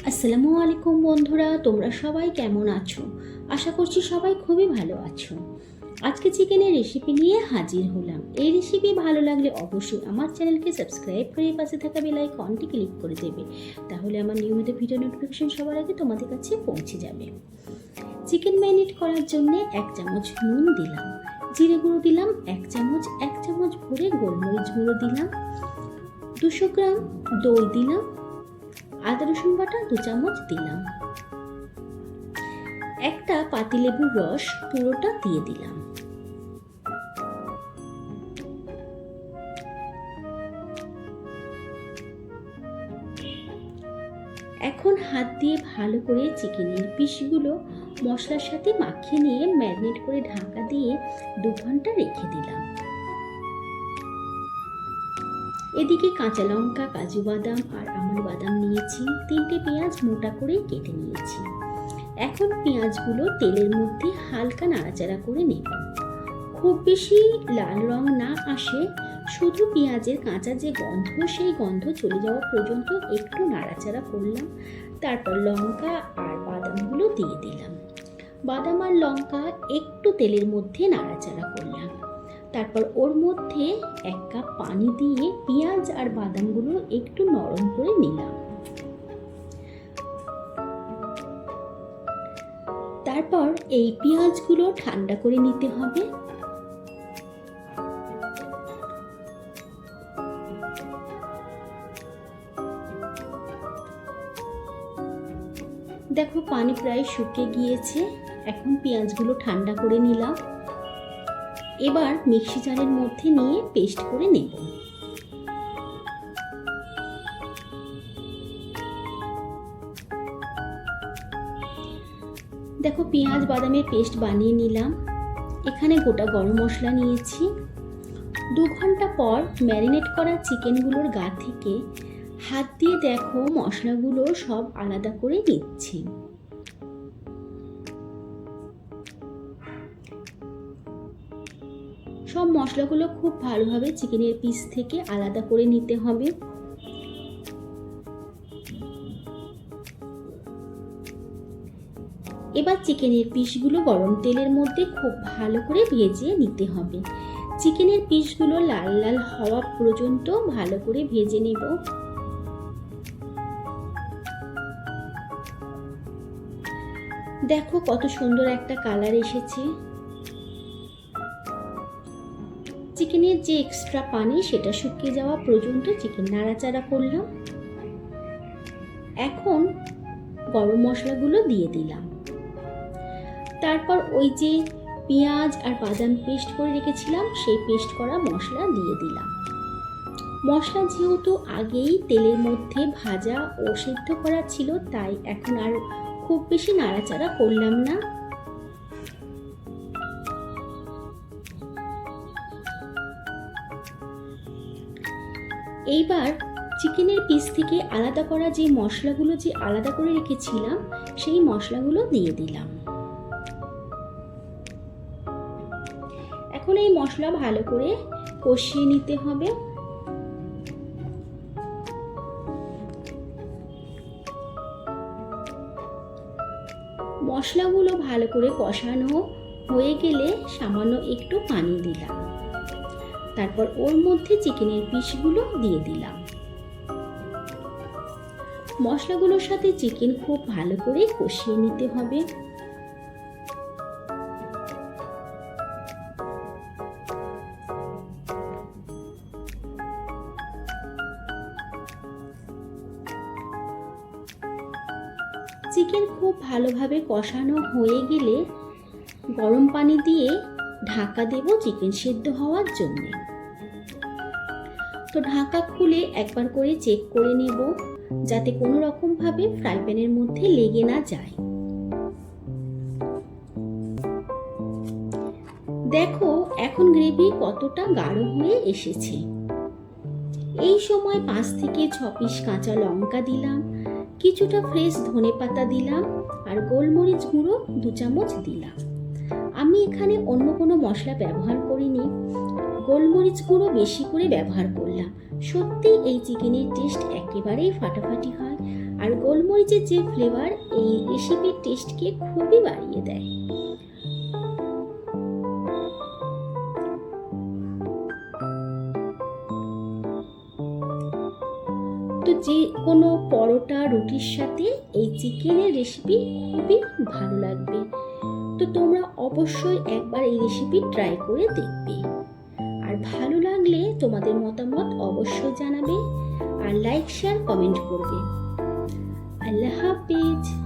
আসসালামু আলাইকুম বন্ধুরা, তোমরা সবাই কেমন আছো? আশা করছি সবাই খুবই ভালো আছো। আজকে চিকেনের রেসিপি নিয়ে হাজির হলাম। এই রেসিপি ভালো লাগলে অবশ্যই আমার চ্যানেলকে সাবস্ক্রাইব করে পাশে থাকা বেল আইকনটি ক্লিক করে দেবে, তাহলে আমার নিয়মিত ভিডিও নোটিফিকেশন সবার আগে তোমাদের কাছে পৌঁছে যাবে। চিকেন ম্যারিনেট করার জন্য 1 চামচ নুন দিলাম, জিরে গুঁড়ো দিলাম 1 চামচ ভরে গোলমরিচ গুঁড়ো দিলাম, 200 গ্রাম দই দিলাম, আদা রসুন বাটা 2 চামচ দিলাম, একটা পাতিলেবুর রস পুরোটা দিয়ে দিলাম। এখন হাত দিয়ে ভালো করে চিকেনের পিসগুলো মশলার সাথে মাখিয়ে নিয়ে ম্যারিনেট করে ঢাকা দিয়ে 2 ঘন্টা রেখে দিলাম। এদিকে কাঁচা লঙ্কা, কাজু বাদাম আর আমন্ড বাদাম নিয়েছি, 3টে পেঁয়াজ মোটা করে কেটে নিয়েছি। এখন পেঁয়াজগুলো তেলের মধ্যে হালকা নাড়াচাড়া করে নেব। খুব বেশি লাল রং না আসে, শুধু পেঁয়াজের কাঁচা যে গন্ধ, সেই গন্ধ চলে যাওয়া পর্যন্ত একটু নাড়াচাড়া করলাম। তারপর লঙ্কা আর বাদামগুলো দিয়ে দিলাম। বাদাম আর লঙ্কা একটু তেলের মধ্যে নাড়াচাড়া করলাম। তারপর ওর মধ্যে 1 কাপ পানি দিয়ে পেঁয়াজ আর বাদামগুলো একটু নরম করে নিলাম। তারপর এই পেঁয়াজগুলো ঠান্ডা করে নিতে হবে। দেখো পানি প্রায় শুকিয়ে গিয়েছে। এখন পেঁয়াজগুলো ঠান্ডা করে নিলাম। এবার মিক্সি জারের মধ্যে নিয়ে পেস্ট করে নেব। দেখো পেঁয়াজ বাদামের পেস্ট বানিয়ে নিলাম। এখানে গোটা গরম মশলা নিয়েছি। 2 ঘন্টা পর ম্যারিনেট করা চিকেনগুলোর গা থেকে হাত দিয়ে দেখো মশলাগুলো সব আলাদা করে নিচ্ছি। সব মশলাগুলো খুব ভালোভাবে চিকেনের পিস থেকে আলাদা করে নিতে হবে। এবার চিকেনের পিসগুলো গরম তেলের মধ্যে খুব ভালো করে ভেজে নিতে হবে। চিকেনের পিসগুলো লাল লাল হওয়া পর্যন্ত ভালো করে ভেজে নেব। দেখো কত সুন্দর একটা কালার এসেছে। চিকেনের যে এক্সট্রা পানি সেটা শুকিয়ে যাওয়া পর্যন্ত চিকেন নাড়াচাড়া করলাম। এখন গরম মশলাগুলো দিয়ে দিলাম। তারপর ওই যে পেঁয়াজ আর বাদাম পেস্ট করে রেখেছিলাম, সেই পেস্ট করা মশলা দিয়ে দিলাম। মশলা যেহেতু আগেই তেলের মধ্যে ভাজা ও সিদ্ধ করা ছিল, তাই এখন আর খুব বেশি নাড়াচাড়া করলাম না। এইবার চিকেনের পিস থেকে আলাদা করা যে মশলাগুলো যে আলাদা করে রেখেছিলাম, সেই মশলাগুলো দিয়ে দিলাম। এখন এই মশলা ভালো করে কষিয়ে নিতে হবে। মশলাগুলো ভালো করে কষানো হয়ে গেলে সামান্য একটু পানি দিলাম। তারপর ওর মধ্যে চিকেনের পিসগুলো দিয়ে দিলাম। মশলাগুলোর সাথে চিকেন খুব ভালো করে কষিয়ে নিতে হবে। চিকেন খুব ভালোভাবে কষানো হয়ে গেলে গরম পানি দিয়ে ঢাকা দেব চিকেন সিদ্ধ হওয়ার জন্য। তো ঢাকা খুলে একবার করে চেক করে নেব, যাতে কোনো রকম ভাবে ফ্রাই প্যানের মধ্যে লেগে না যায়। দেখো এখন গ্রেভি কতটা গাঢ় হয়ে এসেছে। এই সময় 5 থেকে 6 পিস কাঁচা লঙ্কা দিলাম, কিছুটা ফ্রেশ ধনেপাতা দিলাম আর গোলমরিচ গুঁড়ো 2 চামচ দিলাম। আমি এখানে অন্য কোনো মশলা ব্যবহার করিনি, গোলমরিচ গুঁড়ো বেশি করে ব্যবহার করলাম। সত্যি এই চিকেনের টেস্ট একেবারেই ফাটাফাটি হয়, আর গোলমরিচের যে ফ্লেভার এই রেসিপির টেস্টকে খুবই বাড়িয়ে দেয়। তো যে কোনো পরোটা রুটির সাথে এই চিকেনের রেসিপি খুবই ভালো লাগবে। তো তোমরা অবশ্যই একবার এই রেসিপি ট্রাই করে দেখবে। আর ভালো লাগলে তোমাদের মতামত অবশ্যই জানাবে, আর লাইক শেয়ার কমেন্ট করবে। আল্লাহ হাফিজ।